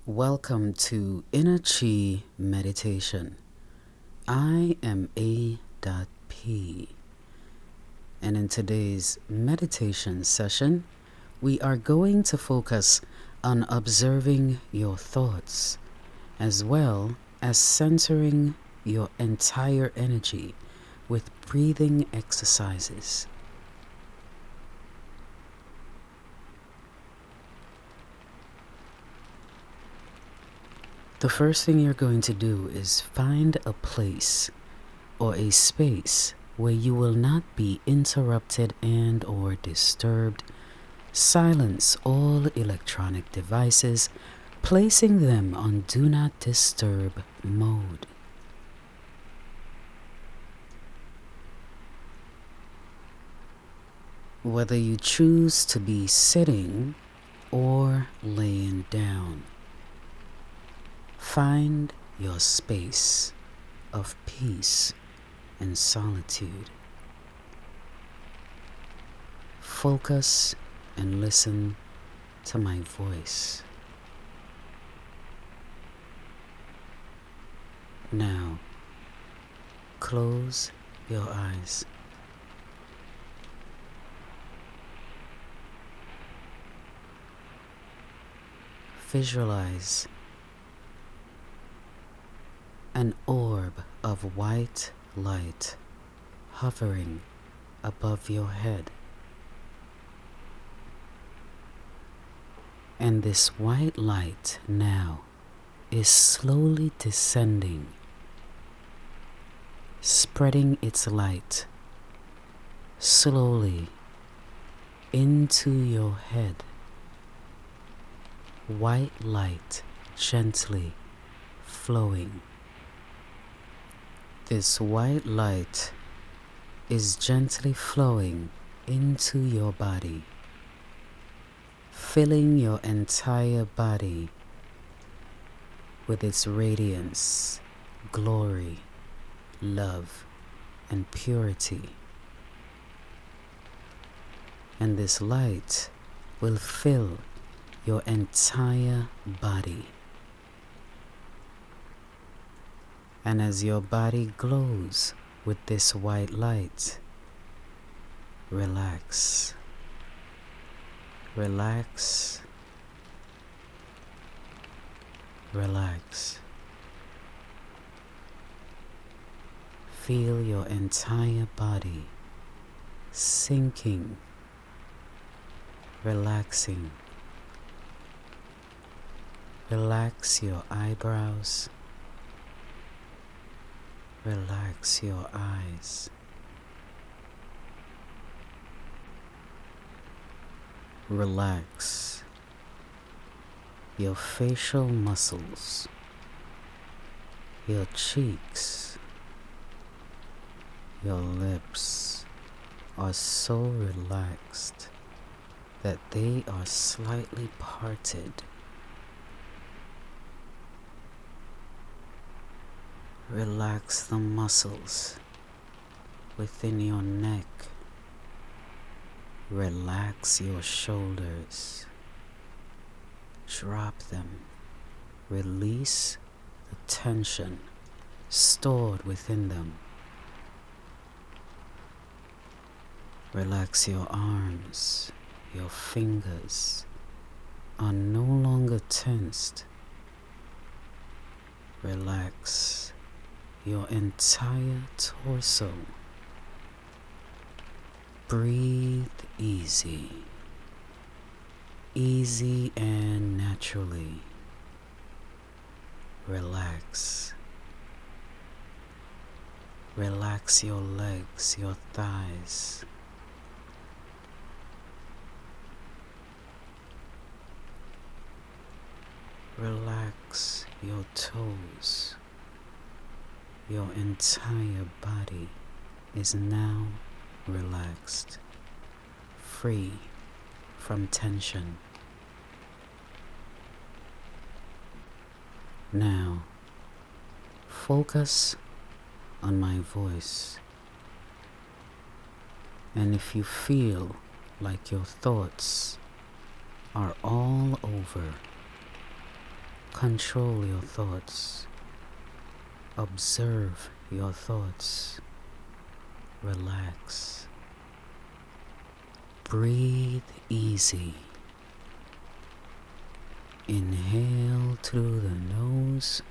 Welcome to Inner Chi Meditation. I am A.P. And in today's meditation session, we are going to focus on observing your thoughts as well as centering your entire energy with breathing exercises. The first thing you're going to do is find a place or a space where you will not be interrupted and or disturbed. Silence all electronic devices, placing them on Do Not Disturb mode. Whether you choose to be sitting or laying down, find your space of peace and solitude. Focus and listen to my voice. Now, close your eyes. Visualize an orb of white light hovering above your head. And this white light now is slowly descending, spreading its light slowly into your head. White light gently flowing. This white light is gently flowing into your body, filling your entire body with its radiance, glory, love, and purity. And this light will fill your entire body. And as your body glows with this white light, relax. Relax. Relax. Feel your entire body sinking, relaxing. Relax your eyebrows. Relax your eyes. Relax your facial muscles, your cheeks, your lips are so relaxed that they are slightly parted. Relax the muscles within your neck. Relax your shoulders. Drop them. Release the tension stored within them. Relax your arms. Your fingers are no longer tensed. Relax your entire torso. Breathe easy. Easy and naturally. Relax. Relax your legs, your thighs. Relax your toes. Your entire body is now relaxed, free from tension. Now, focus on my voice. And if you feel like your thoughts are all over, Control your thoughts. Observe your thoughts. Relax. Breathe easy. Inhale through the nose.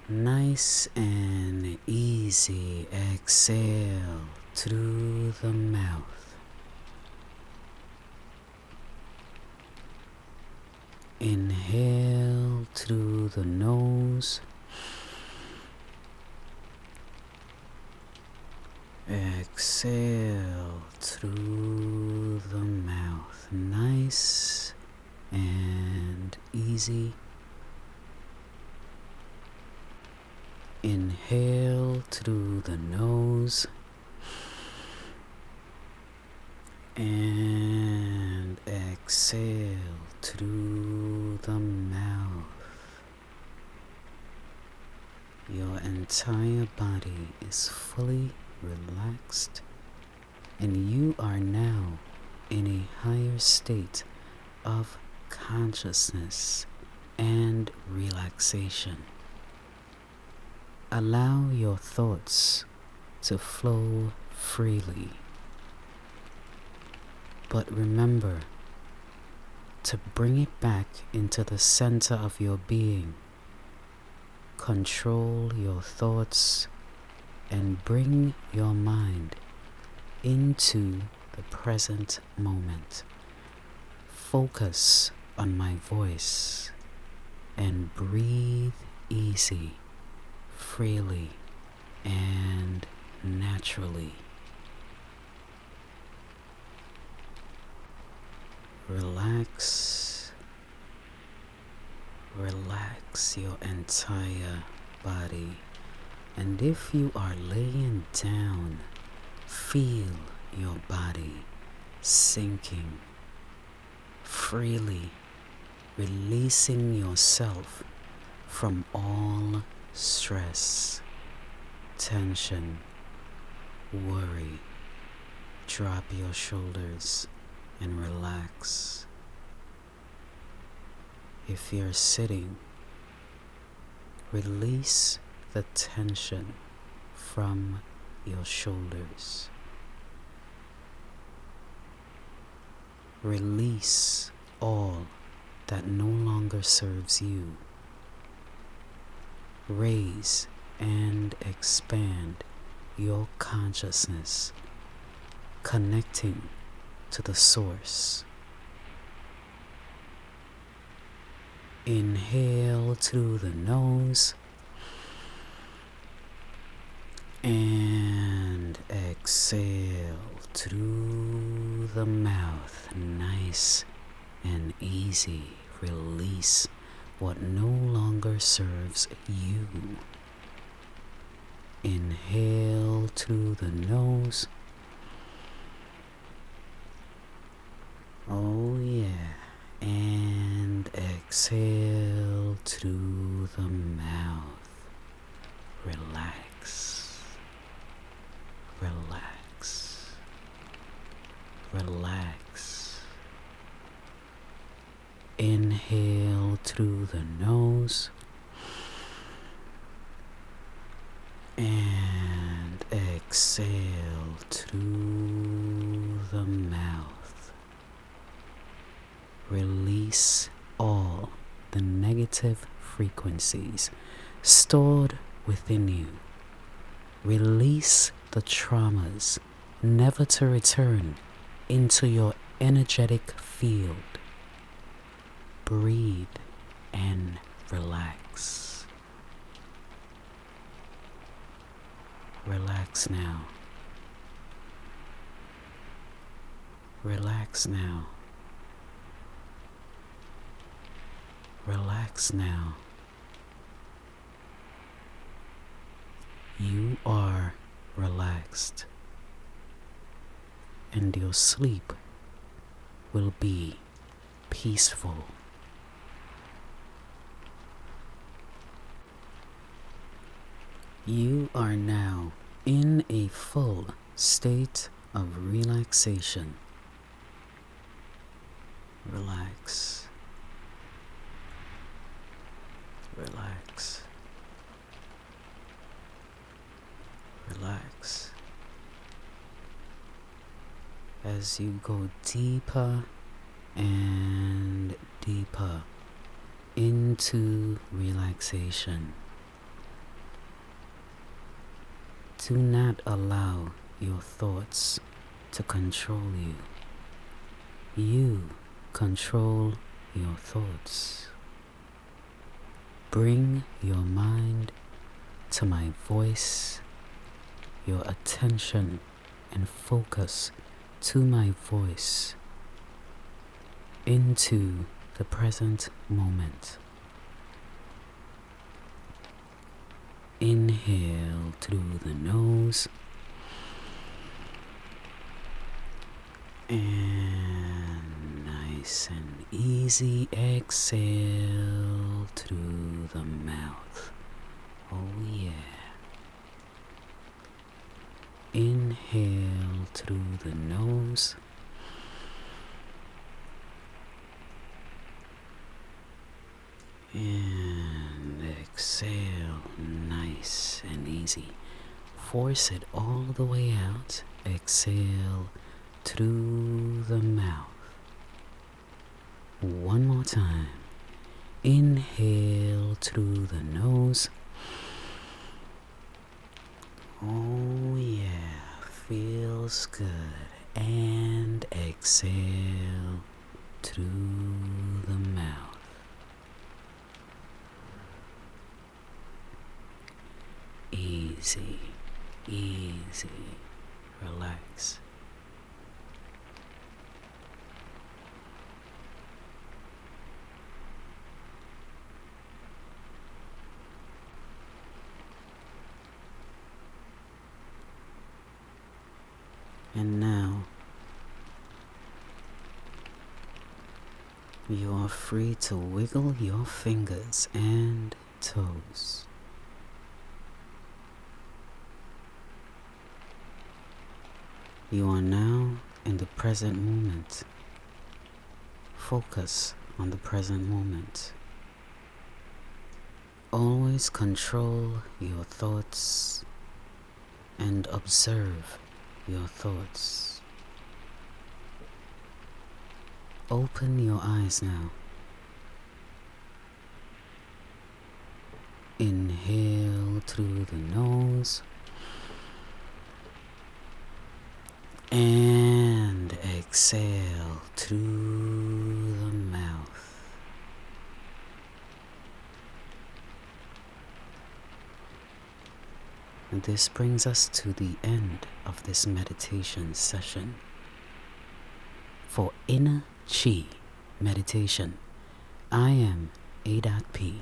Nice and easy. Exhale through the mouth. Inhale through the nose. Exhale through the mouth. Nice and easy. Inhale through the nose and exhale through the mouth. Your entire body is fully relaxed, and you are now in a higher state of consciousness and relaxation. Allow your thoughts to flow freely, but remember to bring it back into the center of your being. Control your thoughts and bring your mind into the present moment. Focus on my voice and breathe easy, freely, and naturally. Relax. Relax your entire body. And if you are laying down, feel your body sinking freely, releasing yourself from all stress, tension, worry. Drop your shoulders and relax. If you're sitting, release the tension from your shoulders. Release all that no longer serves you. Raise and expand your consciousness, connecting to the source. Inhale through the nose and exhale through the mouth. Nice and easy. Release what no longer serves you. Inhale through the nose. Oh yeah. And exhale through the mouth. Relax. Relax. Relax. Inhale through the nose and exhale through the mouth. Release all the negative frequencies stored within you. Release the traumas, never to return into your energetic field. Breathe and relax. Relax now. Relax now. Relax now. You are relaxed, and your sleep will be peaceful. You are now in a full state of relaxation. Relax. as you go deeper and deeper into relaxation. Do not allow your thoughts to control you. You control your thoughts. Bring your mind to my voice, your attention and focus to my voice, into the present moment. Inhale through the nose and nice and easy exhale through the mouth. Oh yeah. Inhale through the nose and exhale nice and easy. Force it all the way out. Exhale through the mouth. One more time. Inhale through the nose. Oh yeah, feels good. And exhale through the mouth. Easy, easy, relax. And now, you are free to wiggle your fingers and toes. You are now in the present moment. Focus on the present moment. Always control your thoughts and observe your thoughts. Open your eyes now. Inhale through the nose and exhale through the mouth. And this brings us to the end of this meditation session. For inner chi meditation, I am A.P.